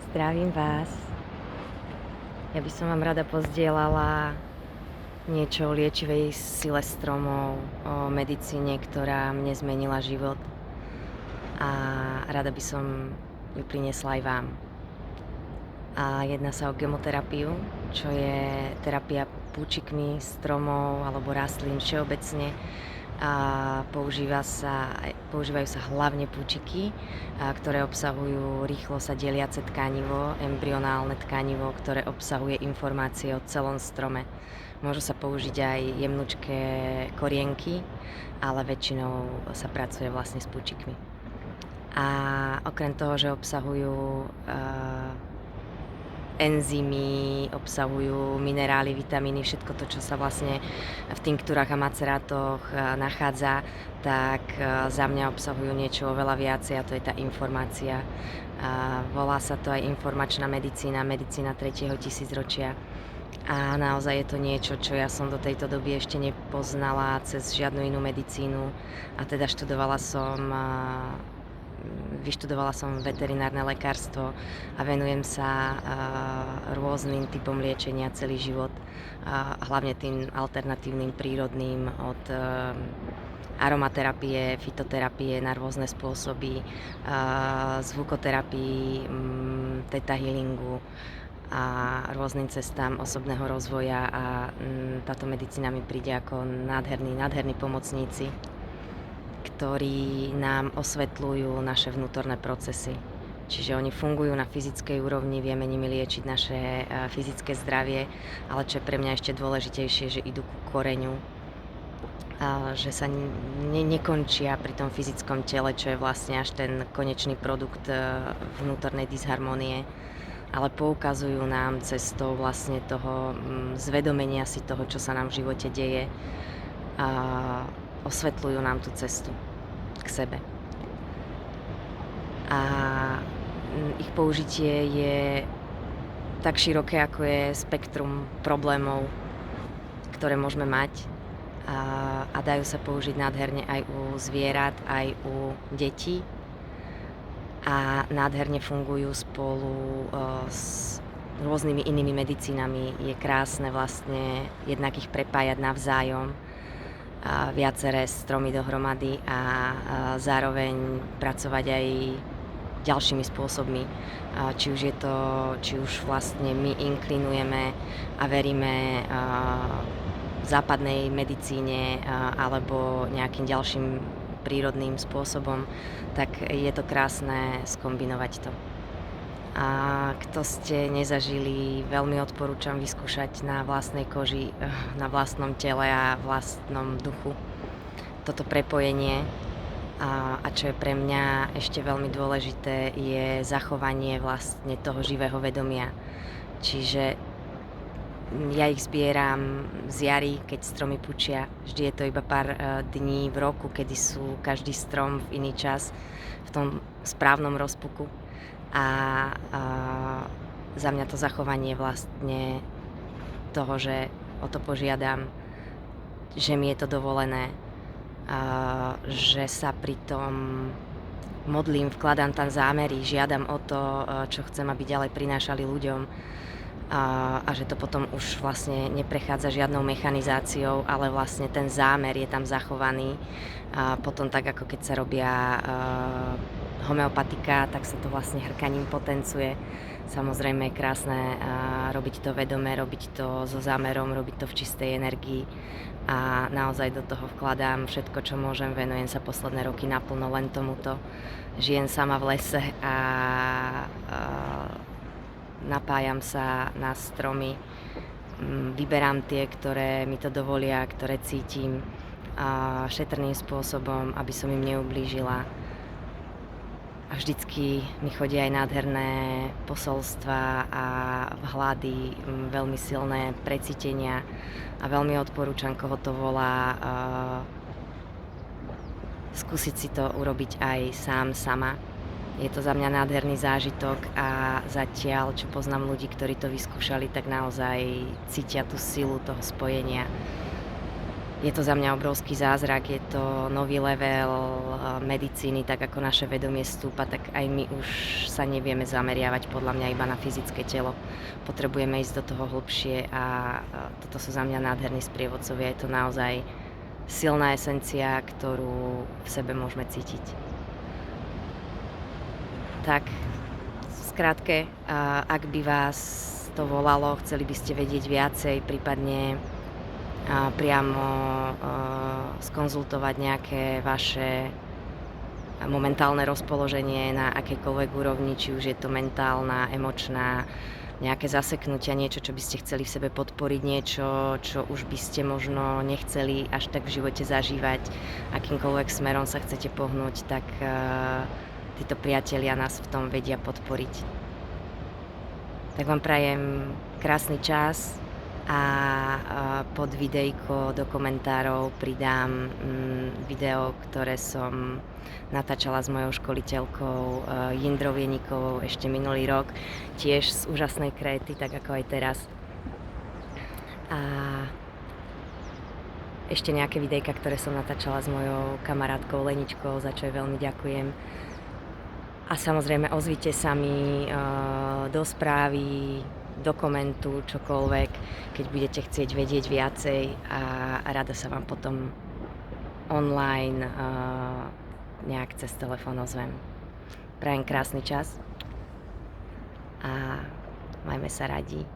Zdravím vás. Ja by som vám rada pozdieľala niečo o liečivej sile stromov, o medicíne, ktorá mne zmenila život. A rada by som ju priniesla aj vám. A jedná sa o gemoterapiu, čo je terapia púčikmi stromov alebo rastlín všeobecne. A používajú sa hlavne púčiky, ktoré obsahujú rýchlo sa deliace tkanivo, embryonálne tkanivo, ktoré obsahuje informácie o celom strome. Môžu sa použiť aj jemnučké korienky, ale väčšinou sa pracuje vlastne s púčikmi. A okrem toho, že obsahujú enzymy, obsahujú minerály, vitamíny, všetko to, čo sa vlastne v tinktúrach a macerátoch nachádza, tak za mňa obsahujú niečo oveľa viacej, a to je tá informácia. Volá sa to aj informačná medicína, medicína 3. tisícročia. A naozaj je to niečo, čo ja som do tejto doby ešte nepoznala cez žiadnu inú medicínu. A teda vyštudovala som veterinárne lekárstvo a venujem sa rôznym typom liečenia celý život. Hlavne tým alternatívnym, prírodným, od aromaterapie, fitoterapie na rôzne spôsoby, zvukoterapii, theta healingu a rôznym cestám osobného rozvoja, a táto medicína mi príde ako nádherní pomocníci, ktorí nám osvetľujú naše vnútorné procesy. Čiže oni fungujú na fyzickej úrovni, vieme nimi liečiť naše fyzické zdravie, ale čo je pre mňa ešte dôležitejšie, že idú ku koreňu, že sa nekončia pri tom fyzickom tele, čo je vlastne až ten konečný produkt vnútornej disharmonie, ale poukazujú nám cestou vlastne toho zvedomenia si toho, čo sa nám v živote deje, a osvetľujú nám tú cestu k sebe. A ich použitie je tak široké, ako je spektrum problémov, ktoré môžeme mať, a dajú sa použiť nádherne aj u zvierat, aj u detí, a nádherne fungujú spolu s rôznymi inými medicínami. Je krásne vlastne jednak ich prepájať navzájom, viaceré stromy dohromady, a zároveň pracovať aj ďalšími spôsobmi. Či už vlastne my inklinujeme a veríme západnej medicíne alebo nejakým ďalším prírodným spôsobom, tak je to krásne skombinovať to. A kto ste nezažili, veľmi odporúčam vyskúšať na vlastnej koži, na vlastnom tele a vlastnom duchu toto prepojenie. A čo je pre mňa ešte veľmi dôležité, je zachovanie vlastne toho živého vedomia. Čiže ja ich zbieram z jary, keď stromy pučia. Vždy je to iba pár dní v roku, kedy sú každý strom v iný čas, v tom správnom rozpuku. A za mňa to zachovanie vlastne toho, že o to požiadam, že mi je to dovolené, že sa pri tom modlím, vkladám tam zámery, žiadam o to, čo chcem, aby ďalej prinášali ľuďom, a že to potom už vlastne neprechádza žiadnou mechanizáciou, ale vlastne ten zámer je tam zachovaný. A potom tak, ako keď sa robia homeopatika, tak sa to vlastne hrkaním potencuje. Samozrejme je krásne robiť to vedome, robiť to so zámerom, robiť to v čistej energii, a naozaj do toho vkladám všetko, čo môžem. Venujem sa posledné roky naplno len tomuto. Žijem sama v lese a napájam sa na stromy, vyberám tie, ktoré mi to dovolia, ktoré cítim, šetrným spôsobom, aby som im neublížila. A vždycky mi chodia aj nádherné posolstva a vhľady, veľmi silné precítenia, a veľmi odporúčam, koho to volá, skúsiť si to urobiť aj sama. Je to za mňa nádherný zážitok, a zatiaľ, čo poznám ľudí, ktorí to vyskúšali, tak naozaj cítia tú silu toho spojenia. Je to za mňa obrovský zázrak, je to nový level medicíny, tak ako naše vedomie stúpa, tak aj my už sa nevieme zameriavať podľa mňa iba na fyzické telo. Potrebujeme ísť do toho hlbšie a toto sú za mňa nádherní sprievodcovia. Je to naozaj silná esencia, ktorú v sebe môžeme cítiť. Tak, v skratke, ak by vás to volalo, chceli by ste vedieť viacej, prípadne priamo skonzultovať nejaké vaše momentálne rozpoloženie na akejkoľvek úrovni, či už je to mentálna, emočná, nejaké zaseknutia, niečo, čo by ste chceli v sebe podporiť, niečo, čo už by ste možno nechceli až tak v živote zažívať, akýmkoľvek smerom sa chcete pohnúť, tak títo priatelia nás v tom vedia podporiť. Tak vám prajem krásny čas a pod videjko do komentárov pridám video, ktoré som natáčala s mojou školiteľkou Jindrou Vienikovou ešte minulý rok, tiež z úžasnej kréty, tak ako aj teraz. A ešte nejaké videjka, ktoré som natáčala s mojou kamarátkou Leničkou, za čo jej veľmi ďakujem. A samozrejme ozvite sa mi do správy, do komentu, čokoľvek, keď budete chcieť vedieť viacej a rada sa vám potom online nejak cez telefón ozvem. Prajem krásny čas a majme sa radi.